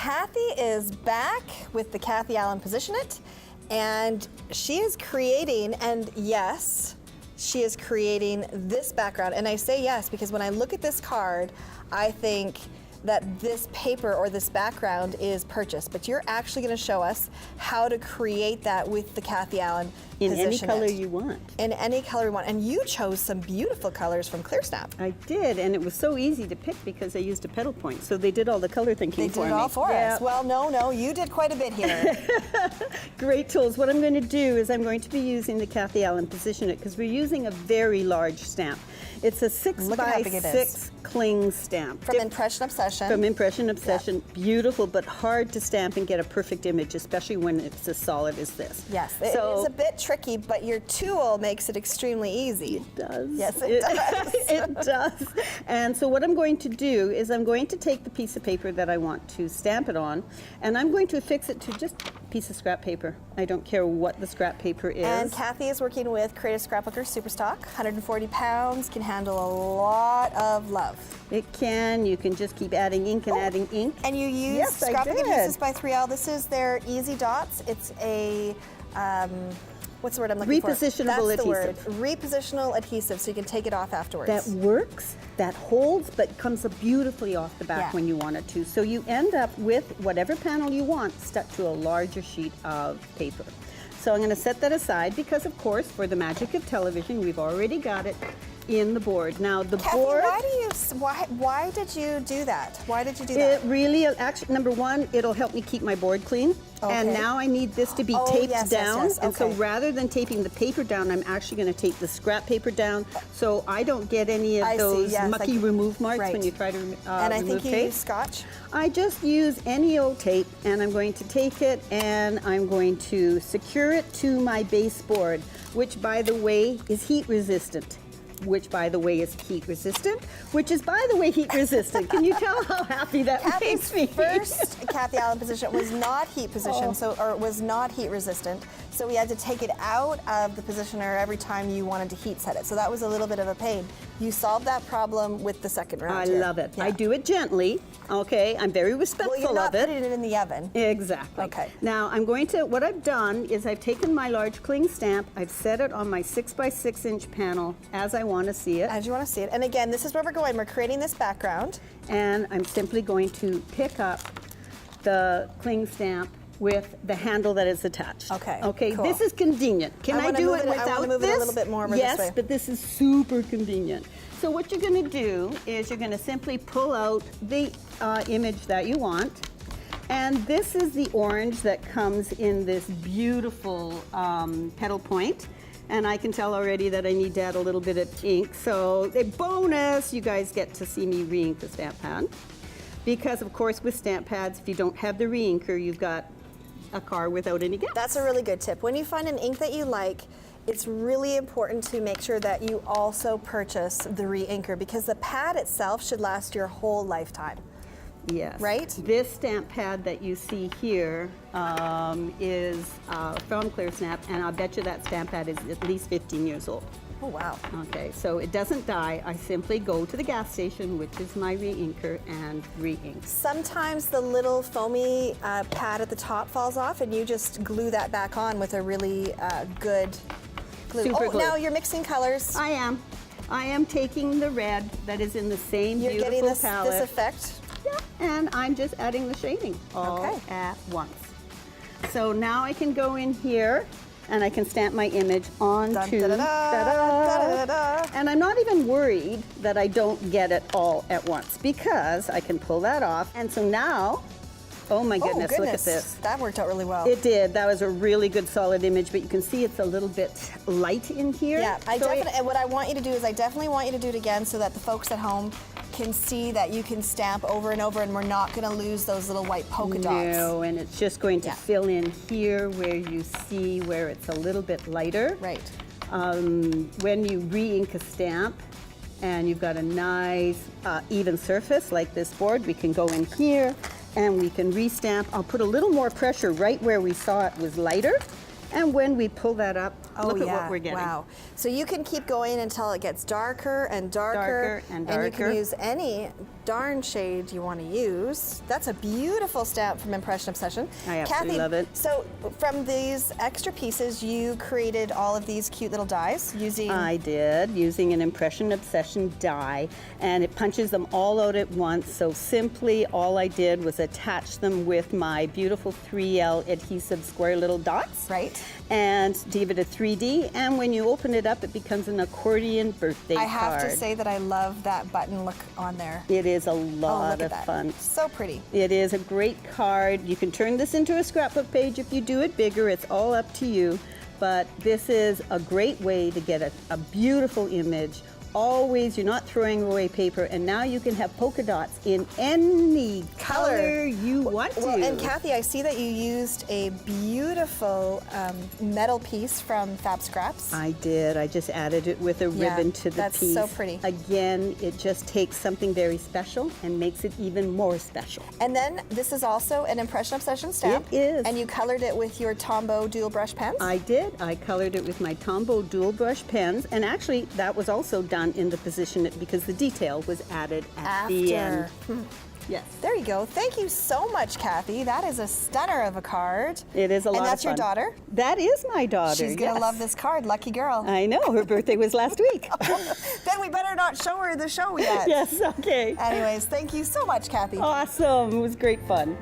Cathie is back with the Cathie Allan Position-it, and she is creating, and yes, she is creating this background. And I say yes because when I look at this card, I think that this paper or this background is purchased, but you're actually going to show us how to create that with the Cathie Allan in any Position-it. color you want. In any color you want. And you chose some beautiful colors from Clearsnap. I did, and it was so easy to pick because I used a pedal point, so they did all the color thinking for me. They did it all for us. Well, no, you did quite a bit here. Great tools. What I'm going to do is I'm going to be using the Cathie Allan Position-it because we're using a very large stamp. It's a 6x6 cling stamp. From Impression Obsession. From Impression Obsession. Yep. Beautiful, but hard to stamp and get a perfect image, especially when it's as solid as this. Yes, it is a bit tricky, but your tool makes it extremely easy. It does. Yes, it does. It does. And so what I'm going to do is I'm going to take the piece of paper that I want to stamp it on, and I'm going to affix it to just a piece of scrap paper. I don't care what the scrap paper is. And Cathie is working with Creative Scrapbooker Superstock. 140 pounds, can handle a lot of love. It can. You can just keep adding ink and adding ink. And you use Scrapbook Adhesives by 3L. This is their Easy Dots. It's a, what's the word I'm looking for? Repositionable adhesive. That's the word. Repositional adhesive, so you can take it off afterwards. That works, that holds, but comes up beautifully off the back when you want it to. So you end up with whatever panel you want stuck to a larger sheet of paper. So I'm going to set that aside because, of course, for the magic of television, we've already got it in the board. Now the Cathie, board. why did you do that? Why did you do that? It really, actually, number one, it'll help me keep my board clean. Okay. And now I need this to be taped down. Yes, and so rather than taping the paper down, I'm actually going to tape the scrap paper down so I don't get any of those mucky remove marks when you try to remove tape. And I think you use Scotch? I just use any old tape, and I'm going to take it and I'm going to secure it to my baseboard, which, by the way, is heat resistant. Which, by the way, is heat resistant, which is, by the way, heat resistant. Can you tell how happy that makes me? First Cathie Allan Position was not heat position, or was not heat resistant. So we had to take it out of the positioner every time you wanted to heat set it. So that was a little bit of a pain. You solved that problem with the second round. I love it. Yeah. I do it gently. Okay, I'm very respectful of it. Well, you're not putting it in the oven. Exactly. Okay. Now I'm going to. What I've done is I've taken my large cling stamp. I've set it on my 6x6 inch panel as I want to see it. As you want to see it. And again, this is where we're going. We're creating this background. And I'm simply going to pick up the cling stamp with the handle that is attached. Okay. Okay. Cool. This is convenient. Can I do it without I want to move this? it a little bit more over yes, this way. but this is super convenient. So what you're going to do is you're going to simply pull out the image that you want. And this is the orange that comes in this beautiful pedal point. And I can tell already that I need to add a little bit of ink. So a bonus, you guys get to see me re-ink the stamp pad. Because of course with stamp pads, if you don't have the re-inker, you've got a car without any gas. That's a really good tip. When you find an ink that you like, it's really important to make sure that you also purchase the re-inker because the pad itself should last your whole lifetime. Yes. Right? This stamp pad that you see here is from Clearsnap, and I'll bet you that stamp pad is at least 15 years old. Oh, wow. Okay, so it doesn't die. I simply go to the gas station, which is my re-inker, and re-ink. Sometimes the little foamy pad at the top falls off, and you just glue that back on with a really good glue. Super glue. Now you're mixing colors. I am. I am taking the red that is in the same You're beautiful getting this effect. Yeah, and I'm just adding the shading all at once. So now I can go in here and I can stamp my image onto, and I'm not even worried that I don't get it all at once because I can pull that off. And so now, oh my goodness, look at this. That worked out really well. It did. That was a really good solid image, but you can see it's a little bit light in here. Yeah, and what I want you to do is I definitely want you to do it again so that the folks at home can see that you can stamp over and over and we're not going to lose those little white polka dots. No, and it's just going to fill in here where you see where it's a little bit lighter. Right. When you re-ink a stamp and you've got a nice even surface like this board, we can go in here and we can re-stamp. I'll put a little more pressure right where we saw it was lighter, And when we pull that up, Oh, look yeah. at what we're getting. Wow. So you can keep going until it gets darker and darker. Darker and And you darker. can use any darn shade you want to use. That's a beautiful stamp from Impression Obsession. I absolutely Cathie, love it. So from these extra pieces, you created all of these cute little dies using... I did, using an Impression Obsession die, and it punches them all out at once. So simply all I did was attach them with my beautiful 3L adhesive square little dots. Right. And give it a 3D, and when you open it up, it becomes an accordion birthday I have card. to say that I love that button look on there. It is a Oh, lot look at of that. fun. So pretty. It is a great card. You can turn this into a scrapbook page if you do it bigger. It's all up to you. But this is a great way to get a beautiful image. Always, you're not throwing away paper, and now you can have polka dots in any color you want to. Well, and Cathie, I see that you used a beautiful metal piece from FabScraps. I did. I just added it with a Yeah, ribbon to the that's piece. so pretty. Again, it just takes something very special and makes it even more special. And then this is also an Impression Obsession stamp. It is. And you colored it with your Tombow Dual Brush pens. I did. I colored it with my Tombow Dual Brush pens, and actually that was also done in the Position-it because the detail was added at the end. Yes. There you go. Thank you so much, Cathie. That is a stunner of a card. It is a lot of fun. And that's your daughter? That is my daughter. She's going to yes. love this card. Lucky girl. I know. Her birthday was last week. Then we better not show her the show yet. Yes, okay. Anyways, thank you so much, Cathie. Awesome. It was great fun.